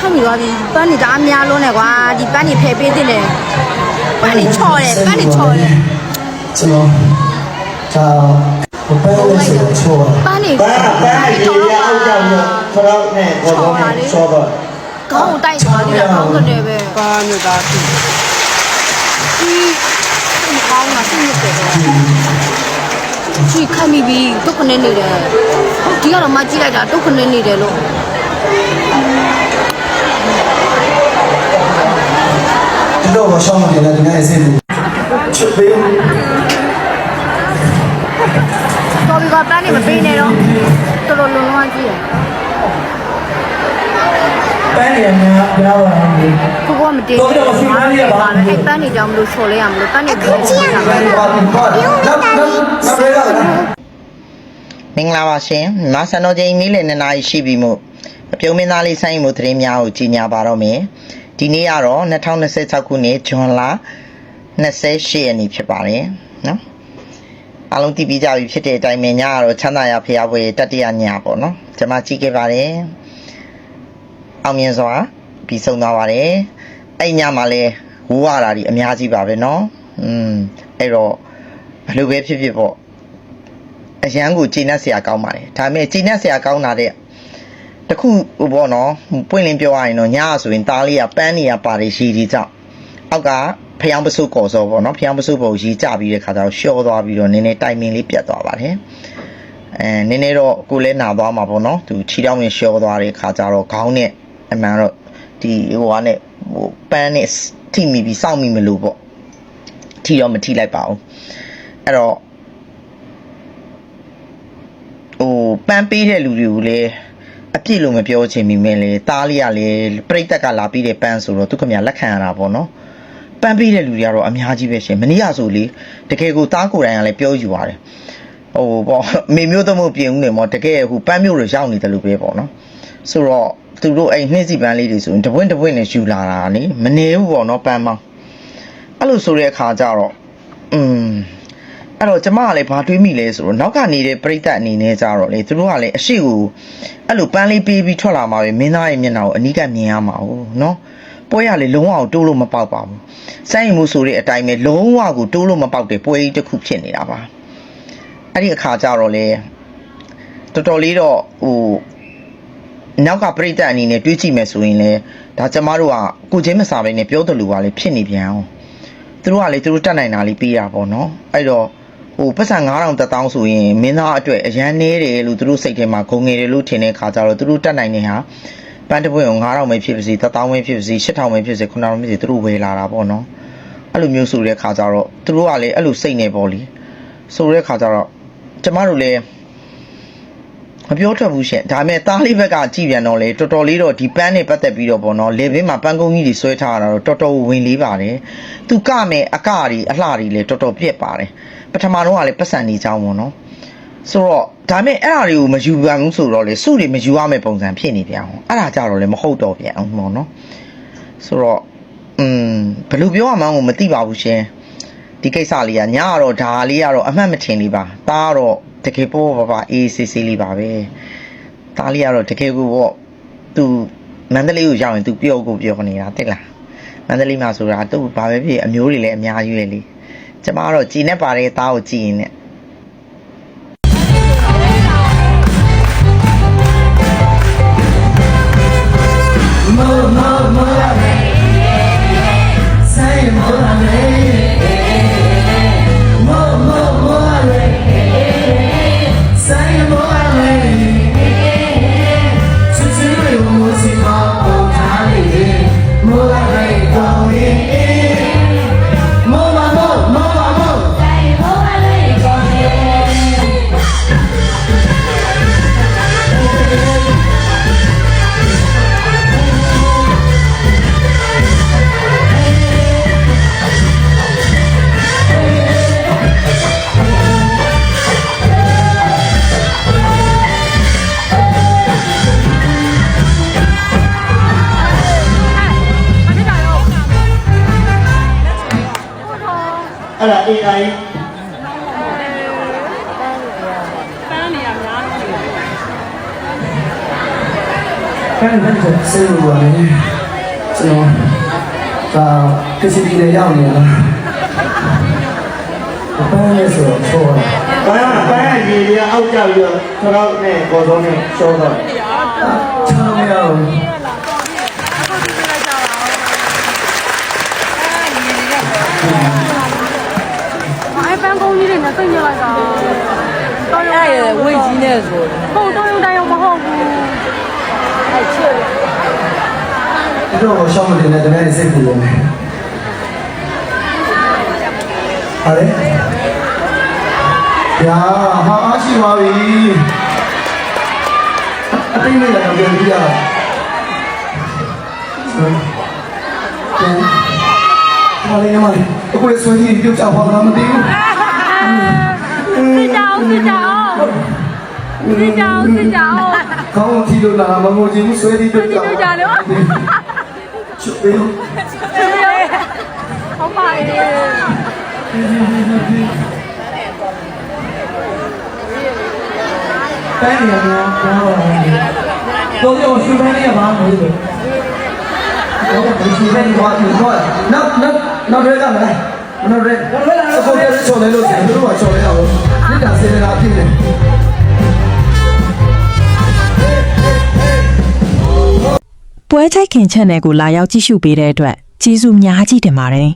看你个班里咱们家弄那个，你班里配备的嘞，班里炒的，班里炒的。怎么？叫我班里是错的。班里炒了炒了，刚我带炒的，刚个这呗。班里打的。你好嘛，是你这个。去看咪咪，都可能你的，第二个嘛进来的都可能你的咯。知道我上面的那个是出兵。到底个班里面背呢咯，到了龙湾去。班里面不要玩的。不过我们店里班里叫我们都错了呀，我们班里不是这样。မင်္ဂလာပါရှင်။မဆန်တော်ချိန်နေ့လည်2နာရီရှိပြီမို့ပြုံးမင်းသားလေးဆိုင်မှုသတင်းများကိုကြီးညာပါတော့မယ်။ဒီနေ့ကတော့2026ခုနှစ်ဇွန်လ28ရက်နေ့ဖြစ်ပါတယ်နော်။အားလုံးသိပြီးကြပြီဖြစ်တဲ့အတိုင်းပဲညကတော့ချမ်းသာရဖျားပွဲတတိယညပေါ့နော်။ကျွန်မကြည့်ခဲ့ပါတယ်။အောင်မြင်စွာပြီးဆုံးသွားပါတယ်။အဲ့ညမှာလဲဝူရတာဒီအများကြီးပါပဲနော်။အဲ့တော့ဘယ်လိုပဲဖြစ်ဖြစ်ပေါ့အရန်ကိုကျင်းနဲ့ဆရာကောင်းပါတယ်ဒါပေမဲ့ကျင်းနဲ့ဆရာကောင်းတာတဲ့တခုဟိုပေါ့နော်ပွင့်လင်းပြောရရင်တော့ညဆိုရင်သားလေးကပန်းနေရပါတယ်ရှိဒီကြောင့်အောက်ကဖျောင်းပစုကော်စောပေါ့နော်ဖျောင်းပစုပုံကြီးကြပြီးတဲ့ခါကျတော့ရှော့သွားပြီးတော့နည်းနည်းတိုင်မင်လေးပြတ်သွားပါတယ်နည်းနည်းတော့ကိုလည်းနာသွားမှာပေါ့နော်သူခြေထောက်နဲ့ရှော့သွားတဲ့ခါကျတော့ခေါင်းနဲ့အမှန်တော့ဒီဟိုကနဲ့ဟိုပန်းနဲ့ထိမိပြီးစောင့်မိမလို့ပေါ့ထိတော့မထိလိုက်ပါဘူးအဲ့တော့ပန်းပေးတဲ့လူတွေကိုလည်းအပြည့်လို့မပြောချင်မိမယ်လေတားလေးကလည်းပြိတ္တကလာပြီးတဲ့ပန်းဆိုတော့သူခင်ဗျာလက်ခံရတာပေါ့နော်ပန်းပေးတဲ့လူတွေကတော့အများကြီးပဲရှင်မနေ့ကဆိုလေတကယ်ကိုတားကိုယ်တိုင်ကလည်းပြောယူရတယ်ဟိုပေါ့မေမျိုးသမုတ်ပြင်ဦးနေမောတကယ်ဟိုပန်းမျိုးတွေရောက်နေတယ်လို့ပဲပေါ့နော်ဆိုတော့သူတို့အဲ့နှင်းစီပန်းလေးတွေဆိုရင်တပွင့်နဲ့ယူလာတာလေမနေဘူးပေါ့နော်ပန်းမောင်းအဲ့လိုဆိုတဲ့အခါကျတော့အဲ့တော့ကျမကလည်းဘာတွေးမိလဲဆိုတော့နောက်ကနေတဲ့ပြိတ္တအနေနဲ့ကြတော့လေသူတို့ကလည်းအရှိကိုအဲ့လိုပန်းလေးပေးပြီးထွက်လာမှာပဲမင်းသားရဲ့မျက်နှာကိုအနီးကမြင်ရမှာ哦နော်ပွဲရလေလုံးဝတိုးလို့မပေါက်ပါဘူးစိုင်းမှုဆိုတဲ့အတိုင်းပဲလုံးဝကိုတိုးလို့မပေါက်တဲ့ပွဲကြီးတစ်ခုဖြစ်နေတာပါအဲ့ဒီအခါကျတော့လေတော်တော်လေးတော့ဟိုနောက်ကပြိတ္တအနေနဲ့တွေးကြည့်မယ်ဆိုရင်လေဒါကျမတို့ကကိုချင်းမစားဘဲနဲ့ပြောတယ်လို့ကလည်းဖြစ်နေပြန်အောင်သူတို့ကလေသူတို့တတ်နိုင်တာလေးပေးတာပေါ့နော်အဲ့တော့ဟိုပတ်စံ9000တက်တောင်းဆိုရင်မင်းသားအတွက်အရန်နေတယ်လို့သူတို့စိတ်ထဲမှာဂုံငယ်တယ်လို့ထင်တဲ့ခါကျတော့သူတို့တက်နိုင်နေဟာပန်းတပွင့်ကို9000ပဲဖြစ်ပါစေတက်တောင်းပဲဖြစ်ပါစေ8000ပဲဖြစ်စေ9000ပဲဖြစ်စေသူတို့ဝယ်လာတာပေါ့နော်အဲ့လိုမျိုးဆိုတဲ့ခါကျတော့သူတို့ကလည်းအဲ့လိုစိတ်နေပေါ့လေဆိုတဲ့ခါကျတော့ကျမတို့လည်းမပြောတတ်ဘူးရှင်ဒါပေမဲ့သားလေးဘက်ကကြည်ပြန်တော့လေတော်တော်လေးတော့ဒီပန်းနဲ့ပတ်သက်ပြီးတော့ပေါ့နော်လေဘင်းမှာပန်းကုန်းကြီးတွေဆွဲထားတာတော့တော်တော်ဝင်လေးပါတယ်သူကမဲ့အကတွေအလှတွေလေတော်တော်ပြက်ပါတယ်ပထမတော့ကလည်းပတ်စံနေကြအောင်ပေါ့နော်ဆိုတော့ဒါမဲ့အဲ့အရာတွေကိုမယူပါဘူးဆိုတော့လေစုတွေမယူရမယ့်ပုံစံဖြစ်နေပြန်အောင်အဲ့ဒါကြတော့လေမဟုတ်တော့ပြန်အောင်ပေါ့နော်ဆိုတော့ဘယ်လိုပြောရမှန်းကိုမသိပါဘူးရှင်ဒီကိစ္စလေးကညကတော့ဒါလေးကတော့အမှတ်မထင်လေးပါတားတော့တကယ်ပေါ့ပါအေးဆေးလေးပါပဲတားလေးကတော့တကယ်ကိုပေါ့သူမန္တလေးကိုရောက်ရင်သူပြောနေတာတိတ်လားမန္တလေးမှာဆိုတာသူဘာပဲဖြစ်အမျိုးတွေလည်းအများကြီးပဲလေကျမကတော့ကြည်နေပါတဲ့သားကိုကြည်ရင်နဲ့အဲ့ဒါ AI ပ စိတ်ဝင်ပါလေကျွန်တော်ဒါကစီဒီနဲ့ရောက်နေလားပန်းလေးဆိုတော့ဆောတာ ပန်းရေရအောက်ကြပြီးတော့ထောက်နဲ့ကော်စောနဲ့ရှောတော့ ချောင်းမရဘူး 哎，办公你人家等你来着。到有哎呀，危机呢说的。好，到有单又不好不？哎，切了。ဒီတော့ရှောင်းမတင်တဲ့တကယ်စိတ်ပူနေဟာလေညာဟာအားရှိပါပြီအသိနေလည်းပြန်ပြီးရဟာလေမလေးအခုဆွေးကြီးပြုတ်ချပါလားမသိဘူး睡觉，睡觉，睡觉，睡觉。 ကောင်းထီလို့လာမငိုချင်ဘူးဆွေးကြီးပြုတ်ချ 睡觉了。 ချွတ်ပေး 好怕耶！ တိုင်းနေမှာကောင်းပါဘူးတော့ရောရွှေပန်းလေးကဘာမှမလုပ်ဘူးတော့ရွှေပန်းကတော့နောက်ရဲကမလားနောက်ရဲစပေါ်ရဲချော်လဲလို့ဆိုသူတို့ကချော်လဲရအောင်နိဒါစေနာပြည့်တယ် ပွဲချိုက်ခင် channel ကိုလာရောက်ကြည့်ရှုပေးတဲ့အတွက်ကျေးဇူးများကြီးတင်ပါတယ်